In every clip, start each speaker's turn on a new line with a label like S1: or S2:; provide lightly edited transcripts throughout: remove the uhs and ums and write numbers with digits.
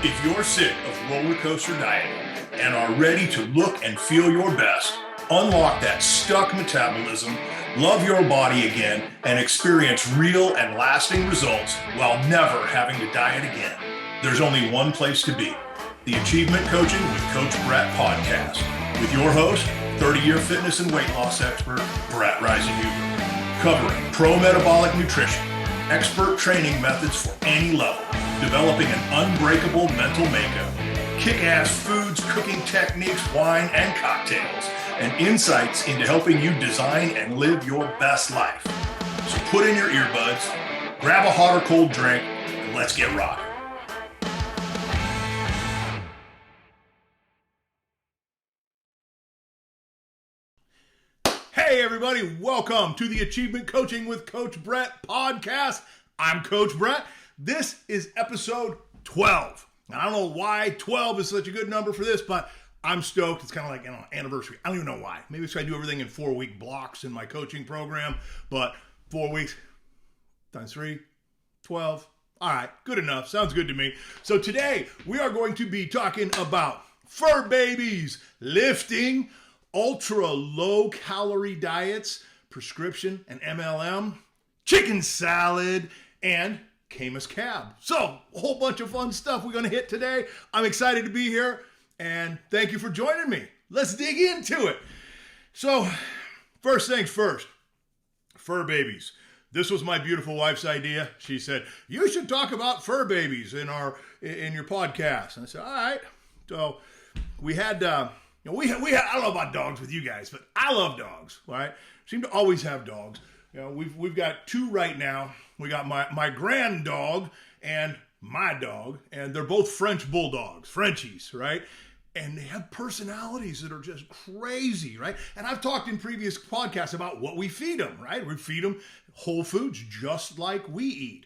S1: If you're sick of roller coaster dieting and are ready to look and feel your best, unlock that stuck metabolism, love your body again, and experience real and lasting results while never having to diet again, there's only one place to be: the Achievement Coaching with Coach Brett podcast, with your host, 30-year fitness and weight loss expert, Brett Riesenhuber, covering pro-metabolic nutrition, expert training methods for any level, developing an unbreakable mental makeup, kick-ass foods, cooking techniques, wine, and cocktails, and insights into helping you design and live your best life. So put in your earbuds, grab a hot or cold drink, and let's get rocking. Hey everybody, welcome to the Achievement Coaching with Coach Brett podcast. I'm Coach Brett. This is episode 12. I don't know why 12 is such a good number for this, but I'm stoked. It's kind of like, anniversary. I don't even know why. Maybe it's because I do everything in 4-week blocks in my coaching program, but 4 weeks times 3, 12. All right, good enough. Sounds good to me. So today we are going to be talking about fur babies, lifting, ultra low calorie diets, prescription and MLM, chicken salad, and Caymus cab. So a whole bunch of fun stuff we're going to hit today. I'm excited to be here, and thank you for joining me. Let's dig into it. So first things first, fur babies. This was my beautiful wife's idea. She said, you should talk about fur babies in your podcast. And I said, all right. So we had, we had, I don't know about dogs with you guys, but I love dogs, right? Seem to always have dogs. We've got 2 right now. We got my grand dog and my dog, and they're both French bulldogs, Frenchies, right? And they have personalities that are just crazy, right? And I've talked in previous podcasts about what we feed them, right? We feed them whole foods just like we eat.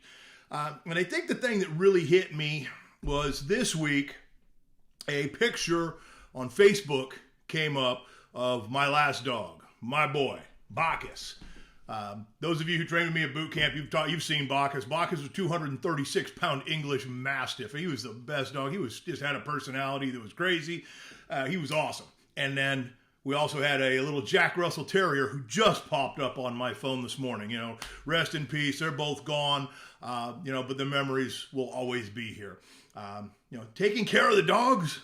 S1: And I think the thing that really hit me was this week, a picture on Facebook came up of my last dog, my boy, Bacchus. Those of you who trained with me at boot camp, you've seen Bacchus. Bacchus was a 236-pound English Mastiff. He was the best dog. He just had a personality that was crazy. He was awesome. And then we also had a little Jack Russell Terrier who just popped up on my phone this morning. Rest in peace. They're both gone. But the memories will always be here. Taking care of the dogs,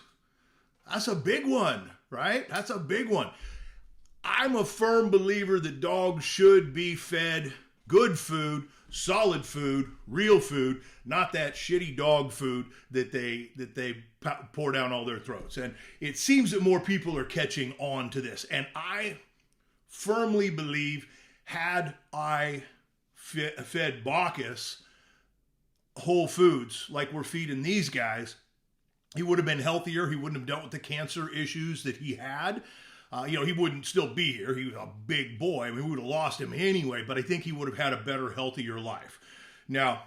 S1: that's a big one, right? That's a big one. I'm a firm believer that dogs should be fed good food, solid food, real food, not that shitty dog food that they pour down all their throats. And it seems that more people are catching on to this. And I firmly believe, had I fed Bacchus whole foods like we're feeding these guys, he would have been healthier. He wouldn't have dealt with the cancer issues that he had. He wouldn't still be here. He was a big boy. I mean, we would have lost him anyway, but I think he would have had a better, healthier life. Now,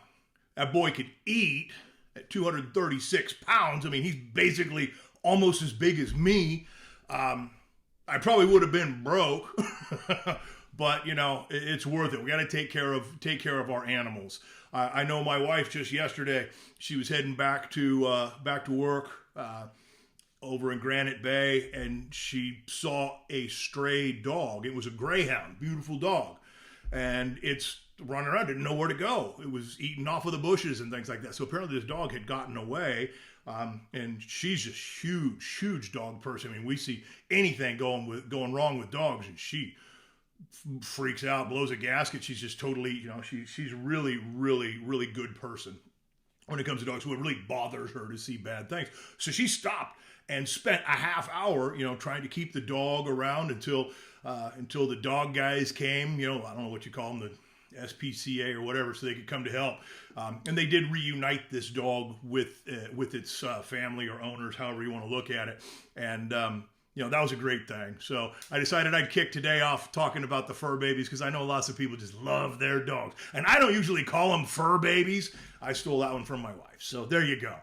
S1: that boy could eat at 236 pounds. I mean, he's basically almost as big as me. I probably would have been broke, but it's worth it. We got to take care of our animals. I know my wife just yesterday, she was heading back to work, over in Granite Bay, and she saw a stray dog. It was a greyhound, beautiful dog. And it's running around, didn't know where to go. It was eating off of the bushes and things like that. So apparently this dog had gotten away, and she's just huge dog person. I mean, we see anything going wrong with dogs, and she freaks out, blows a gasket. She's just totally, she's really good person when it comes to dogs. So it really bothers her to see bad things. So she stopped and spent a half hour, trying to keep the dog around until the dog guys came. I don't know what you call them, the SPCA or whatever, so they could come to help. And they did reunite this dog with its family or owners, however you want to look at it. And that was a great thing. So I decided I'd kick today off talking about the fur babies, because I know lots of people just love their dogs. And I don't usually call them fur babies. I stole that one from my wife. So there you go.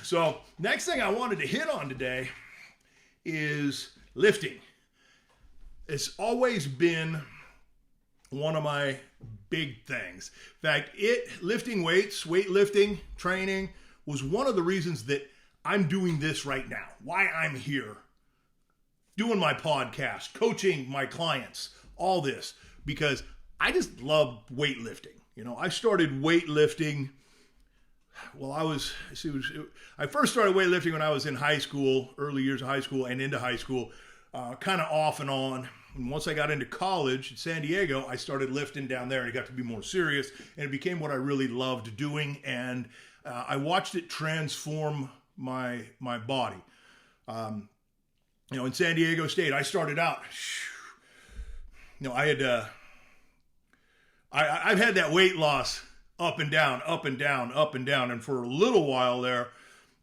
S1: So next thing I wanted to hit on today is lifting. It's always been one of my big things. In fact, lifting weights, weightlifting, training, was one of the reasons that I'm doing this right now, why I'm here, doing my podcast, coaching my clients, all this, because I just love weightlifting. I started weightlifting. Well, I first started weightlifting when I was in high school, early years of high school and into high school, kind of off and on. And once I got into college in San Diego, I started lifting down there and it got to be more serious and it became what I really loved doing. And I watched it transform my body. In San Diego State, I started out, I've had that weight loss up and down, up and down, up and down. And for a little while there,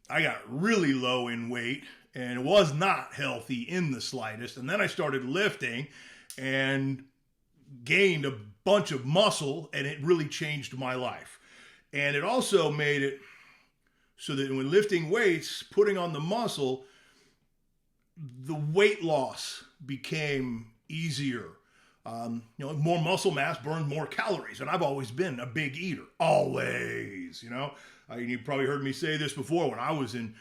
S1: I got really low in weight and it was not healthy in the slightest. And then I started lifting and gained a bunch of muscle and it really changed my life. And it also made it so that when lifting weights, putting on the muscle, the weight loss became easier. More muscle mass burns more calories. And I've always been a big eater. Always, you probably heard me say this before. When I was in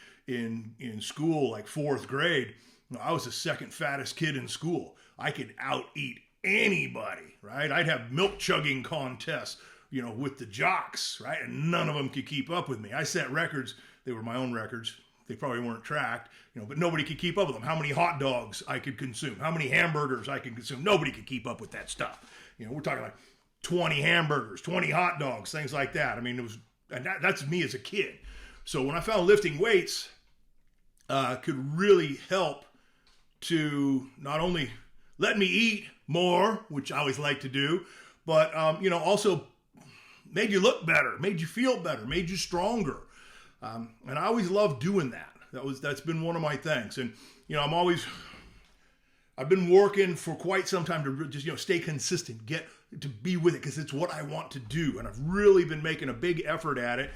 S1: school, like fourth grade, I was the second fattest kid in school. I could out eat anybody, right? I'd have milk chugging contests, with the jocks, right? And none of them could keep up with me. I set records. They were my own records. They probably weren't tracked, but nobody could keep up with them. How many hot dogs I could consume, how many hamburgers I could consume. Nobody could keep up with that stuff. We're talking like 20 hamburgers, 20 hot dogs, things like that. That's me as a kid. So when I found lifting weights could really help to not only let me eat more, which I always like to do, but, also made you look better, made you feel better, made you stronger. And I always loved doing that. That's been one of my things. And, I've been working for quite some time to just, stay consistent, get to be with it because it's what I want to do. And I've really been making a big effort at it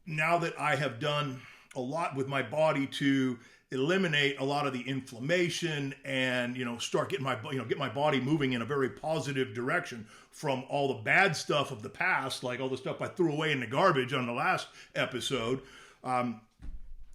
S1: now that I have done a lot with my body to eliminate a lot of the inflammation and, start getting get my body moving in a very positive direction from all the bad stuff of the past, like all the stuff I threw away in the garbage on the last episode.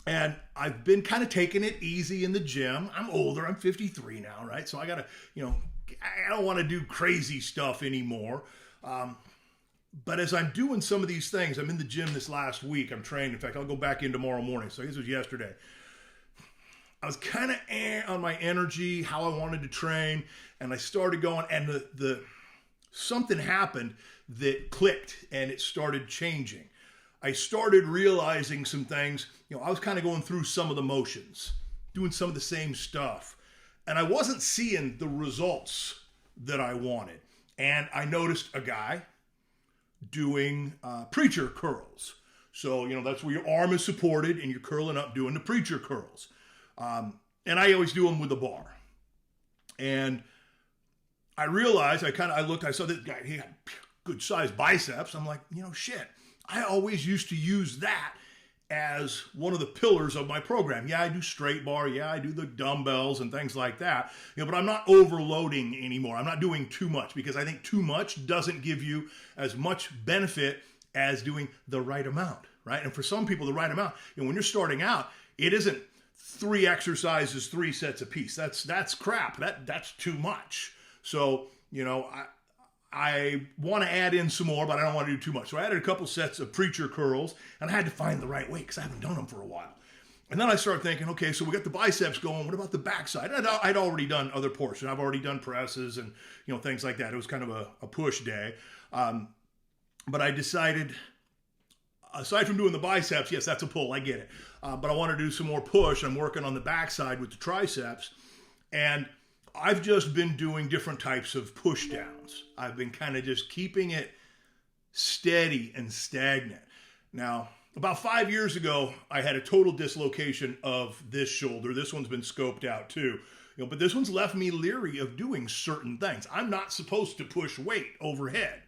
S1: And I've been kind of taking it easy in the gym. I'm older. I'm 53 now, right? So I got to, I don't want to do crazy stuff anymore. But as I'm doing some of these things, I'm in the gym this last week. I'm trained. In fact, I'll go back in tomorrow morning. So I guess it was yesterday. I was kind of on my energy, how I wanted to train, and I started going, and the something happened that clicked, and it started changing. I started realizing some things. I was kind of going through some of the motions, doing some of the same stuff, and I wasn't seeing the results that I wanted. And I noticed a guy doing preacher curls. So, that's where your arm is supported and you're curling up doing the preacher curls. And I always do them with a bar. And I realized, I saw this guy, he had good sized biceps. I'm like, shit, I always used to use that as one of the pillars of my program. Yeah, I do straight bar. Yeah, I do the dumbbells and things like that. But I'm not overloading anymore. I'm not doing too much because I think too much doesn't give you as much benefit as doing the right amount, right? And for some people, the right amount, when you're starting out, it isn't 3 exercises, 3 sets apiece. That's crap. That's too much. So, I want to add in some more, but I don't want to do too much. So I added a couple sets of preacher curls, and I had to find the right way because I haven't done them for a while. And then I started thinking, okay, so we got the biceps going. What about the backside? And I'd already done other portions. I've already done presses and things like that. It was kind of a push day. But I decided, aside from doing the biceps, yes, that's a pull. I get it. But I want to do some more push. I'm working on the backside with the triceps. And I've just been doing different types of push downs. I've been kind of just keeping it steady and stagnant. Now, about 5 years ago, I had a total dislocation of this shoulder. This one's been scoped out too. But this one's left me leery of doing certain things. I'm not supposed to push weight overhead.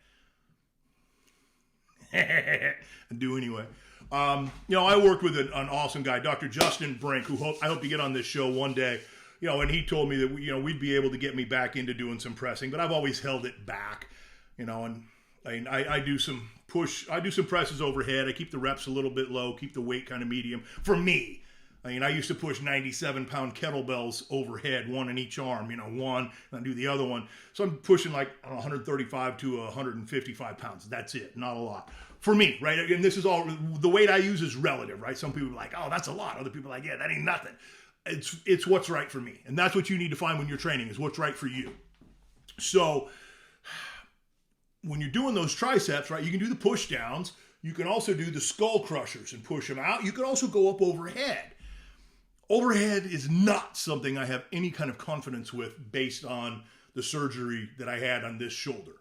S1: I do anyway. I worked with an awesome guy, Dr. Justin Brink, who I hope to get on this show one day. And he told me that, we'd be able to get me back into doing some pressing, but I've always held it back, and I mean, I do some presses overhead. I keep the reps a little bit low, keep the weight kind of medium. For me, I mean, I used to push 97-pound kettlebells overhead, one in each arm, one, and I do the other one. So I'm pushing like 135 to 155 pounds. That's it, not a lot. For me, right? And this is all, the weight I use is relative, right? Some people are like, oh, that's a lot. Other people are like, yeah, that ain't nothing. It's what's right for me. And that's what you need to find when you're training, is what's right for you. So when you're doing those triceps, right, you can do the push downs. You can also do the skull crushers and push them out. You can also go up overhead. Overhead is not something I have any kind of confidence with based on the surgery that I had on this shoulder.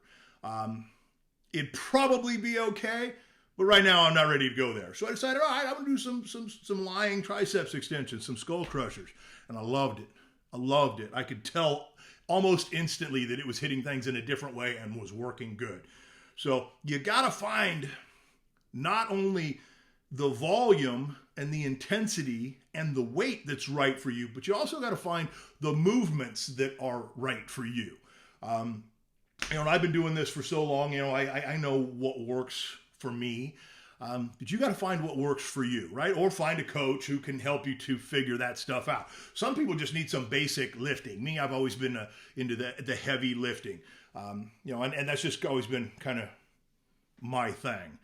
S1: It'd probably be okay, but right now I'm not ready to go there. So I decided, all right, I'm going to do some lying triceps extensions, some skull crushers. And I loved it. I loved it. I could tell almost instantly that it was hitting things in a different way and was working good. So you got to find not only the volume and the intensity and the weight that's right for you, but you also got to find the movements that are right for you. And I've been doing this for so long, I know what works for me. But you got to find what works for you, right? Or find a coach who can help you to figure that stuff out. Some people just need some basic lifting. Me, I've always been into the heavy lifting, and that's just always been kind of my thing.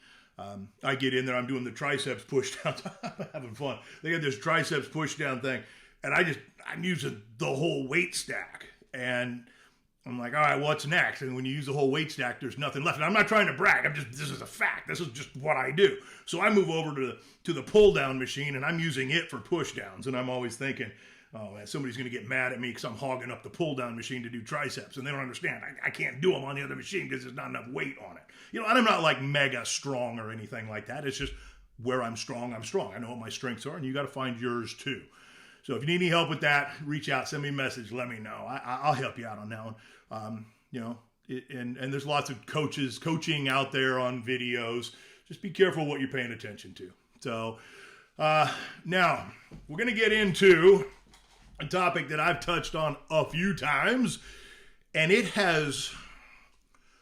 S1: I get in there, I'm doing the triceps push down, I'm having fun. They got this triceps push down thing, and I'm using the whole weight stack, and I'm like, all right, what's next? And when you use the whole weight stack, there's nothing left. And I'm not trying to brag. This is a fact. This is just what I do. So I move over to the pull down machine, and I'm using it for push downs. And I'm always thinking, oh man, somebody's going to get mad at me because I'm hogging up the pull down machine to do triceps. And they don't understand. I can't do them on the other machine because there's not enough weight on it. And I'm not like mega strong or anything like that. It's just where I'm strong, I'm strong. I know what my strengths are, and you got to find yours too. So if you need any help with that, reach out, send me a message, let me know. I'll help you out on that one. And there's lots of coaching out there on videos. Just be careful what you're paying attention to. So now we're going to get into a topic that I've touched on a few times, and it has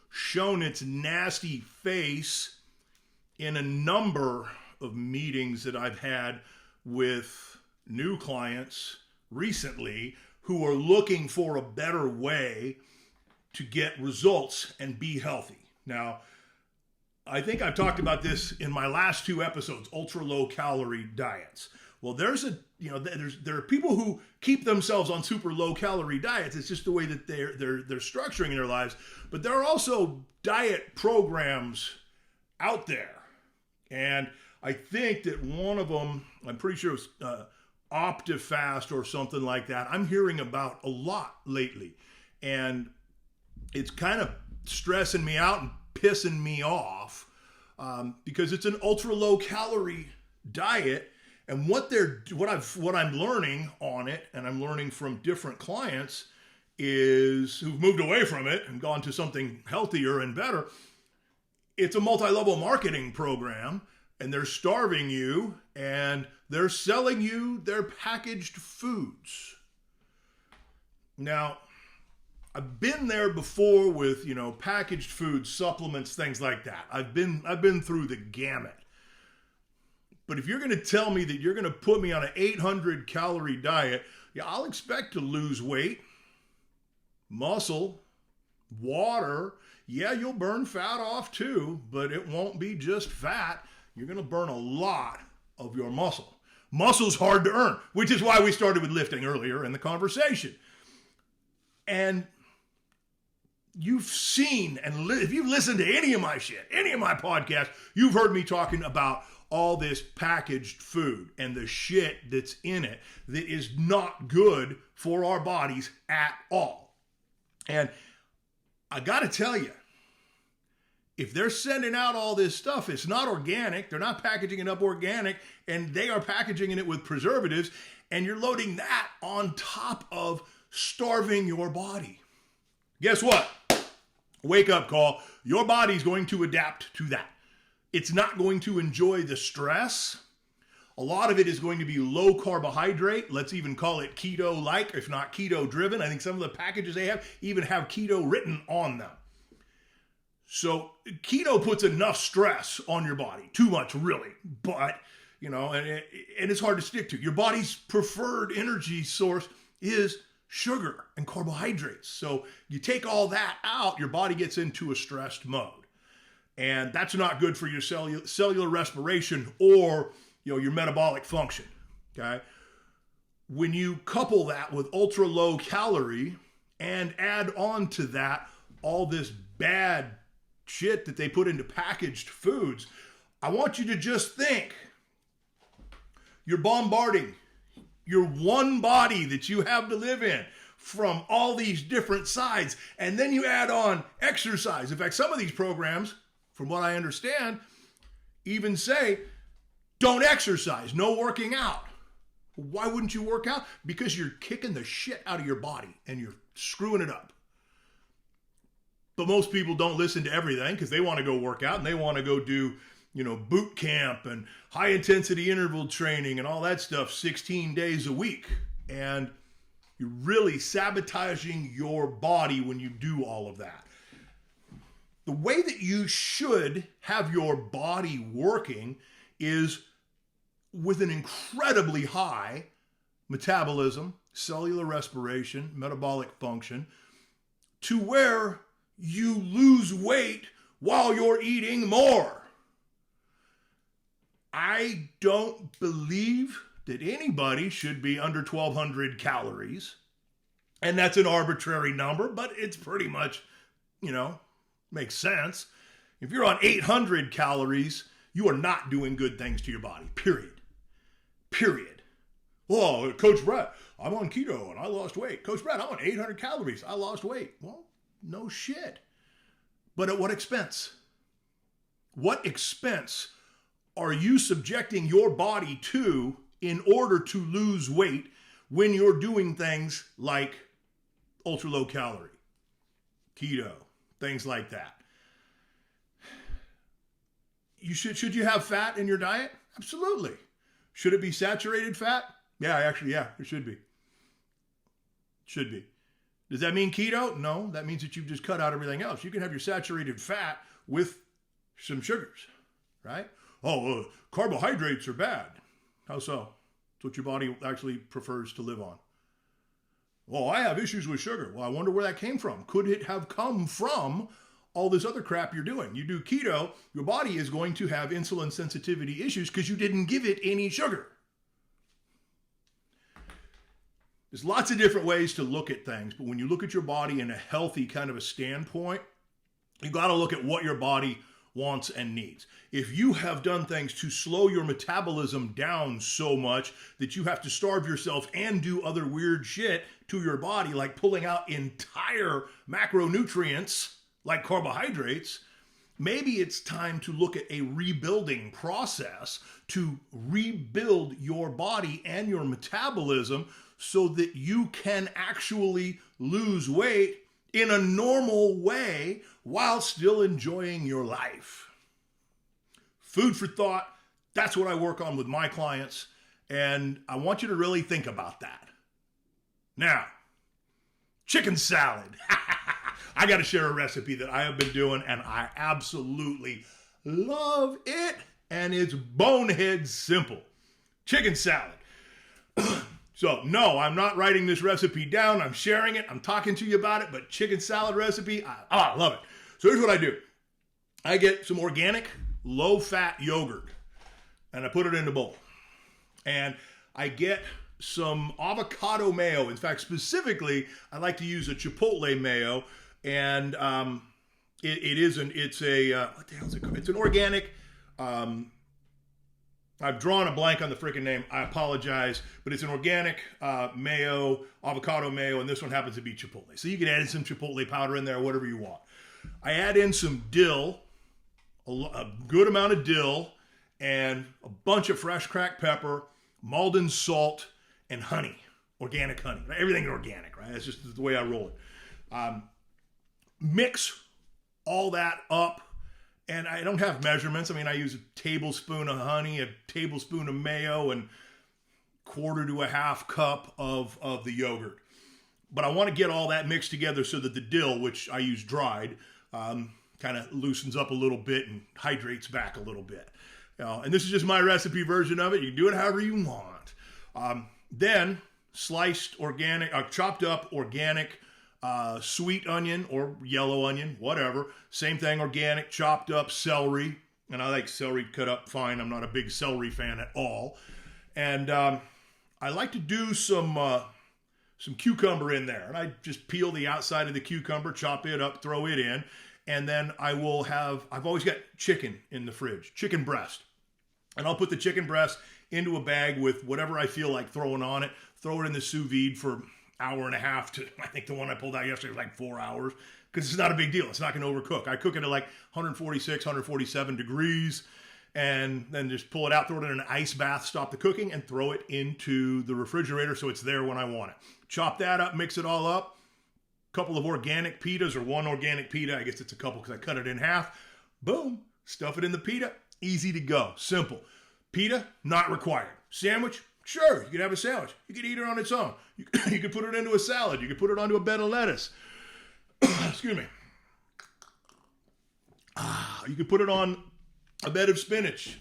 S1: shown its nasty face in a number of meetings that I've had with new clients recently who are looking for a better way to get results and be healthy. Now, I think I've talked about this in my last two episodes, ultra low calorie diets. Well, there are people who keep themselves on super low calorie diets. It's just the way that they're structuring their lives. But there are also diet programs out there. And I think that one of them, I'm pretty sure it was OptiFast or something like that, I'm hearing about a lot lately. And it's kind of stressing me out and pissing me off because it's an ultra low calorie diet. And what I'm learning on it, and I'm learning from different clients is who've moved away from it and gone to something healthier and better. It's a multi-level marketing program, and they're starving you, and they're selling you their packaged foods. Now, I've been there before with, packaged foods, supplements, things like that. I've been through the gamut. But if you're going to tell me that you're going to put me on an 800 calorie diet, yeah, I'll expect to lose weight, muscle, water. Yeah, you'll burn fat off too, but it won't be just fat. You're going to burn a lot of your muscle. Muscle's hard to earn, which is why we started with lifting earlier in the conversation. And you've seen, and if you've listened to any of my shit, any of my podcasts, you've heard me talking about all this packaged food and the shit that's in it that is not good for our bodies at all. And I got to tell you, if they're sending out all this stuff, it's not organic. They're not packaging it up organic, and they are packaging it with preservatives, and you're loading that on top of starving your body. Guess what? Wake up call. Your body's going to adapt to that. It's not going to enjoy the stress. A lot of it is going to be low carbohydrate. Let's even call it keto-like, if not keto-driven. I think some of the packages they have even have keto written on them. So keto puts enough stress on your body, too much really, but and it's hard to stick to. Your body's preferred energy source is sugar and carbohydrates. So you take all that out, your body gets into a stressed mode. And that's not good for your cellular respiration or your metabolic function. Okay? When you couple that with ultra low calorie and add on to that all this bad shit that they put into packaged foods, I want you to just think you're bombarding your one body that you have to live in from all these different sides. And then you add on exercise. In fact, some of these programs, from what I understand, even say, don't exercise, no working out. Why wouldn't you work out? Because you're kicking the shit out of your body and you're screwing it up. But most people don't listen to everything because they want to go work out and they want to go do, boot camp and high intensity interval training and all that stuff 16 days a week. And you're really sabotaging your body when you do all of that. The way that you should have your body working is with an incredibly high metabolism, cellular respiration, metabolic function, to where you lose weight while you're eating more. I don't believe that anybody should be under 1,200 calories. And that's an arbitrary number, but it's pretty much, makes sense. If you're on 800 calories, you are not doing good things to your body, period. Oh, Coach Brett, I'm on keto and I lost weight. Coach Brett, I'm on 800 calories. I lost weight. Well, no shit. But at what expense? What expense are you subjecting your body to in order to lose weight when you're doing things like ultra low calorie, keto, things like that? Should you have fat in your diet? Absolutely. Should it be saturated fat? Yeah, it should be. Should be. Does that mean keto? No, that means that you've just cut out everything else. You can have your saturated fat with some sugars, right? Carbohydrates are bad. How so? It's what your body actually prefers to live on. Well, I have issues with sugar. Well, I wonder where that came from. Could it have come from all this other crap you're doing? You do keto, your body is going to have insulin sensitivity issues because you didn't give it any sugar. There's lots of different ways to look at things, but when you look at your body in a healthy kind of a standpoint, you got to look at what your body wants and needs. If you have done things to slow your metabolism down so much that you have to starve yourself and do other weird shit to your body, like pulling out entire macronutrients like carbohydrates, maybe it's time to look at a rebuilding process to rebuild your body and your metabolism so that you can actually lose weight in a normal way while still enjoying your life. Food for thought. That's what I work on with my clients. And I want you to really think about that. Now, chicken salad. I got to share a recipe that I have been doing and I absolutely love it. And it's bonehead simple. Chicken salad. So, no, I'm not writing this recipe down. I'm sharing it. I'm talking to you about it. But chicken salad recipe, I love it. So here's what I do. I get some organic, low-fat yogurt, and I put it in a bowl. And I get some avocado mayo. In fact, specifically, I like to use a chipotle mayo. And it's an organic, I've drawn a blank on the freaking name. I apologize, but it's an organic mayo, avocado mayo, and this one happens to be chipotle. So you can add in some chipotle powder in there, whatever you want. I add in some dill, a good amount of dill, and a bunch of fresh cracked pepper, Maldon salt, and honey, organic honey. Everything organic, right? That's just the way I roll it. Mix all that up. And I don't have measurements. I mean, I use a tablespoon of honey, a tablespoon of mayo, and 1/4 to 1/2 cup of the yogurt. But I want to get all that mixed together so that the dill, which I use dried, kind kind of loosens up a little bit and hydrates back a little bit. And this is just my recipe version of it. You can do it however you want. Then sliced organic, chopped up organic sweet onion or yellow onion, whatever. Same thing, organic, chopped up celery. And I like celery cut up fine. I'm not a big celery fan at all. And I like to do some cucumber in there. And I just peel the outside of the cucumber, chop it up, throw it in. And then I've always got chicken in the fridge, chicken breast. And I'll put the chicken breast into a bag with whatever I feel like throwing on it, throw it in the sous vide for an hour and a half to, I think the one I pulled out yesterday was like 4 hours, because it's not a big deal. It's not going to overcook. I cook it at like 146, 147 degrees, and then just pull it out, throw it in an ice bath, stop the cooking, and throw it into the refrigerator so it's there when I want it. Chop that up, mix it all up. Couple of organic pitas, or one organic pita. I guess it's a couple because I cut it in half. Boom. Stuff it in the pita. Easy to go. Simple. Pita, not required. Sandwich, sure. You can have a sandwich. You can eat it on its own. You can put it into a salad. You can put it onto a bed of lettuce. Excuse me. You can put it on a bed of spinach.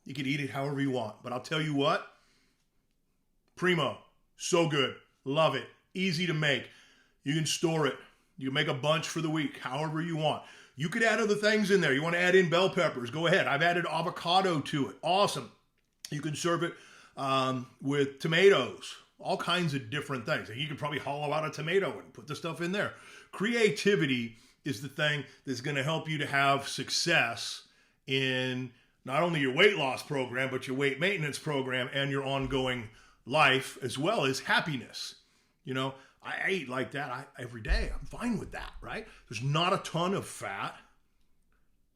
S1: You can eat it however you want. But I'll tell you what. Primo. So good. Love it. Easy to make. You can store it. You can make a bunch for the week, however you want. You could add other things in there. You want to add in bell peppers, go ahead. I've added avocado to it. Awesome. You can serve it with tomatoes, all kinds of different things. And you could probably hollow out a tomato and put the stuff in there. Creativity is the thing that's going to help you to have success in not only your weight loss program, but your weight maintenance program and your ongoing life, as well as happiness. You know, I eat like that every day. I'm fine with that, right? There's not a ton of fat.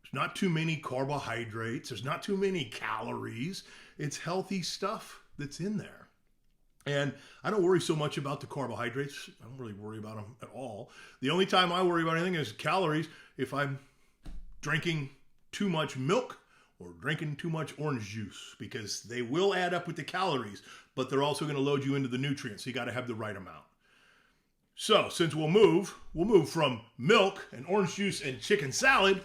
S1: There's not too many carbohydrates. There's not too many calories. It's healthy stuff that's in there. And I don't worry so much about the carbohydrates. I don't really worry about them at all. The only time I worry about anything is calories if I'm drinking too much milk or drinking too much orange juice, because they will add up with the calories, but they're also going to load you into the nutrients. So you got to have the right amount. So since we'll move from milk and orange juice and chicken salad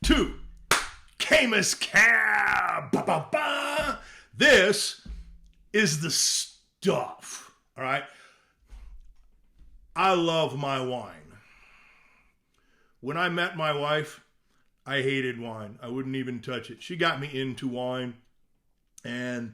S1: to Caymus Cab. Ba, ba, ba. This is the stuff. All right. I love my wine. When I met my wife, I hated wine. I wouldn't even touch it. She got me into wine, and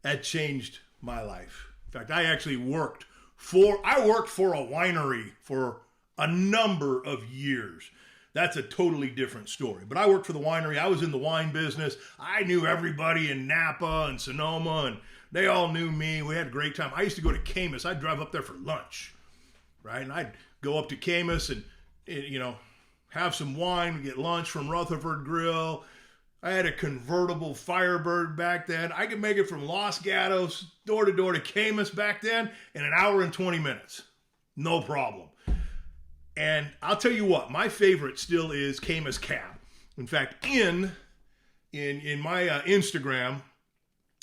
S1: that changed my life. In fact, I actually worked for a winery for a number of years. That's a totally different story. But I worked for the winery. I was in the wine business. I knew everybody in Napa and Sonoma, and they all knew me. We had a great time. I used to go to Caymus. I'd drive up there for lunch, right? And I'd go up to Caymus and, have some wine, get lunch from Rutherford Grill. I had a convertible Firebird back then. I could make it from Los Gatos door to door to Caymus back then in an hour and 20 minutes. No problem. And I'll tell you what, my favorite still is Caymus Cab. In fact, in my Instagram,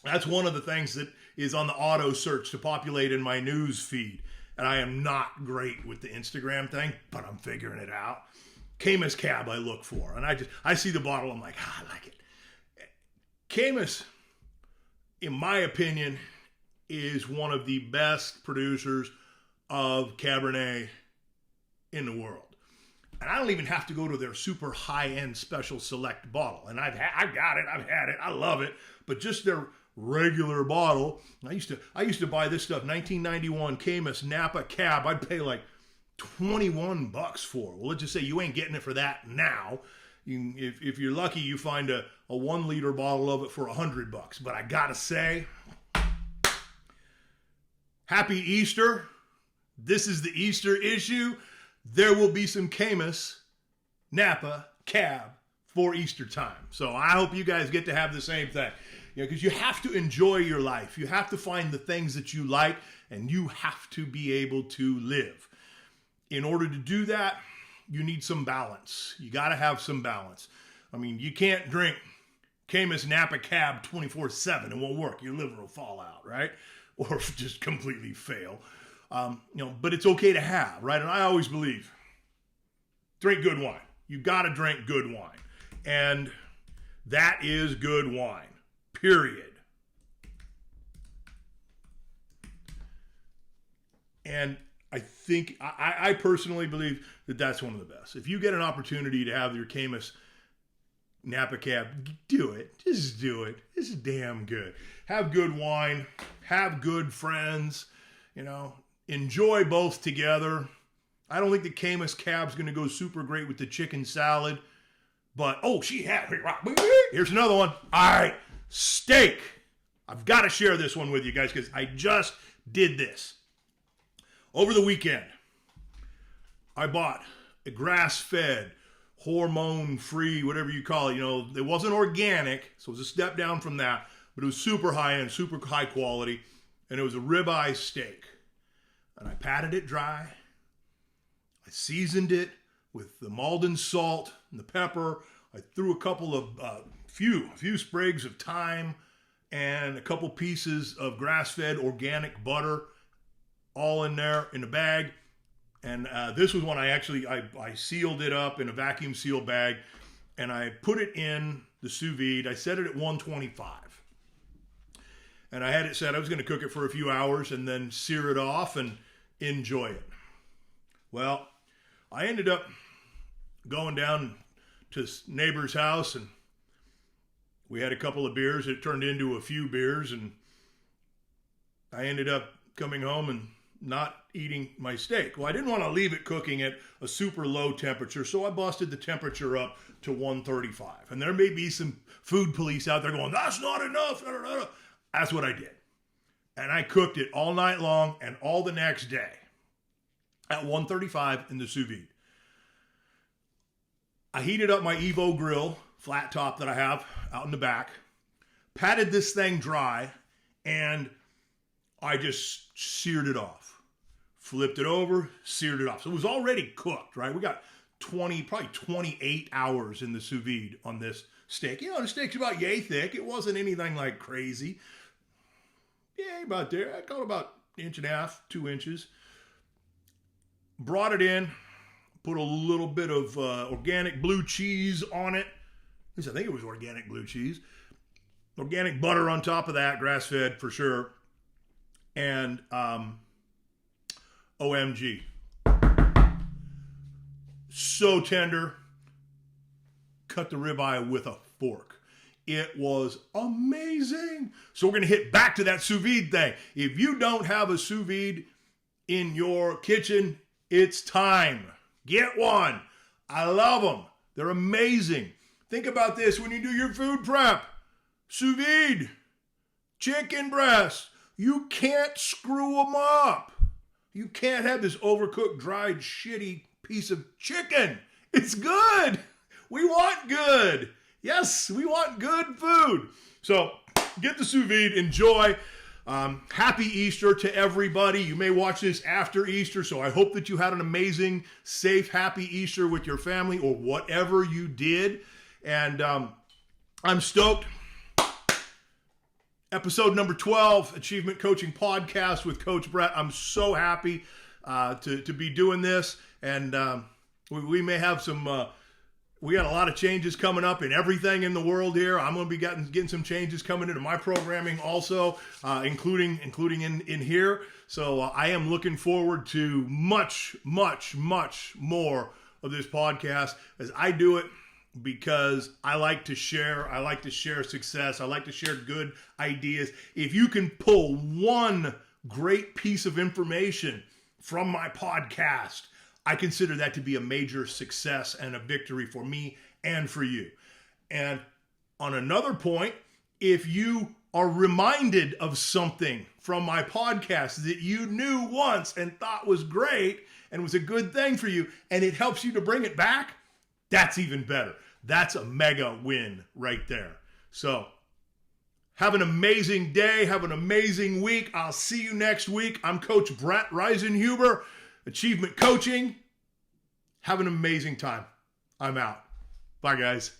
S1: that's one of the things that is on the auto search to populate in my news feed. And I am not great with the Instagram thing, but I'm figuring it out. Caymus Cab I look for. And I see the bottle, I'm like, I like it. Caymus, in my opinion, is one of the best producers of Cabernet in the world. And I don't even have to go to their super high-end special select bottle. And I've got it, I've had it, I love it. But just their regular bottle, I used to buy this stuff, 1991 Caymus Napa Cab. I'd pay like $21 for. Well, let's just say you ain't getting it for that now. If you're lucky, you find a 1 liter bottle of it for $100. But I gotta say, happy Easter. This is the Easter issue. There will be some Caymus Napa Cab for Easter time. So I hope you guys get to have the same thing. Because you have to enjoy your life. You have to find the things that you like, and you have to be able to live. In order to do that, you need some balance. You got to have some balance. I mean, you can't drink Caymus Napa Cab 24/7. It won't work. Your liver will fall out, right? Or just completely fail. But it's okay to have, right? And I always believe drink good wine. You got to drink good wine. And that is good wine, period. And I think, I personally believe that that's one of the best. If you get an opportunity to have your Caymus Napa Cab, do it. Just do it. It's damn good. Have good wine. Have good friends. Enjoy both together. I don't think the Caymus Cab's going to go super great with the chicken salad. But, here's another one. All right, steak. I've got to share this one with you guys because I just did this. Over the weekend, I bought a grass-fed, hormone-free, whatever you call it. It wasn't organic, so it was a step down from that. But it was super high-end, super high quality. And it was a ribeye steak. And I patted it dry. I seasoned it with the Malden salt and the pepper. I threw a couple of, few sprigs of thyme and a couple pieces of grass-fed organic butter all in there in a bag. And this was when I sealed it up in a vacuum seal bag and I put it in the sous vide. I set it at 125. And I had it set, I was going to cook it for a few hours and then sear it off and enjoy it. Well, I ended up going down to this neighbor's house and we had a couple of beers. It turned into a few beers and I ended up coming home and not eating my steak. Well, I didn't want to leave it cooking at a super low temperature, so I busted the temperature up to 135. And there may be some food police out there going, that's not enough. That's what I did. And I cooked it all night long and all the next day at 135 in the sous vide. I heated up my Evo grill, flat top that I have out in the back, patted this thing dry, and I just seared it off. Flipped it over, seared it off. So it was already cooked, right? We got probably 28 hours in the sous vide on this steak. The steak's about yay thick. It wasn't anything like crazy. Yeah, about there. I got about 1.5 inches, 2 inches. Brought it in, put a little bit of organic blue cheese on it. At least I think it was organic blue cheese. Organic butter on top of that, grass-fed for sure. And OMG. So tender. Cut the ribeye with a fork. It was amazing. So we're going to hit back to that sous vide thing. If you don't have a sous vide in your kitchen, it's time. Get one. I love them. They're amazing. Think about this when you do your food prep. Sous vide. Chicken breast. You can't screw them up. You can't have this overcooked, dried, shitty piece of chicken. It's good. We want good. Yes, we want good food. So get the sous vide. Enjoy. Happy Easter to everybody. You may watch this after Easter, so I hope that you had an amazing, safe, happy Easter with your family or whatever you did. And I'm stoked. Episode number 12, Achievement Coaching Podcast with Coach Brett. I'm so happy to be doing this. And we may have some... we got a lot of changes coming up in everything in the world here. I'm going to be getting some changes coming into my programming also, including in here. So I am looking forward to much, much, much more of this podcast as I do it because I like to share. I like to share success. I like to share good ideas. If you can pull one great piece of information from my podcast, I consider that to be a major success and a victory for me and for you. And on another point, if you are reminded of something from my podcast that you knew once and thought was great and was a good thing for you, and it helps you to bring it back, that's even better. That's a mega win right there. So have an amazing day. Have an amazing week. I'll see you next week. I'm Coach Brett Riesenhuber, Achievement Coaching. Have an amazing time. I'm out. Bye, guys.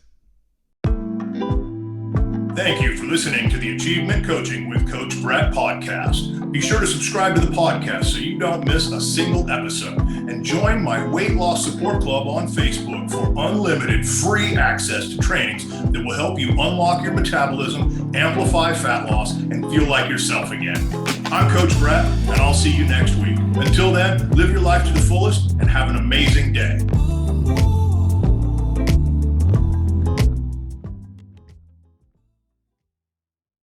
S1: Thank you for listening to the Achievement Coaching with Coach Brett podcast. Be sure to subscribe to the podcast so you don't miss a single episode. And join my weight loss support club on Facebook for unlimited free access to trainings that will help you unlock your metabolism, amplify fat loss, and feel like yourself again. I'm Coach Brett, and I'll see you next week. Until then, live your life to the fullest and have an amazing day.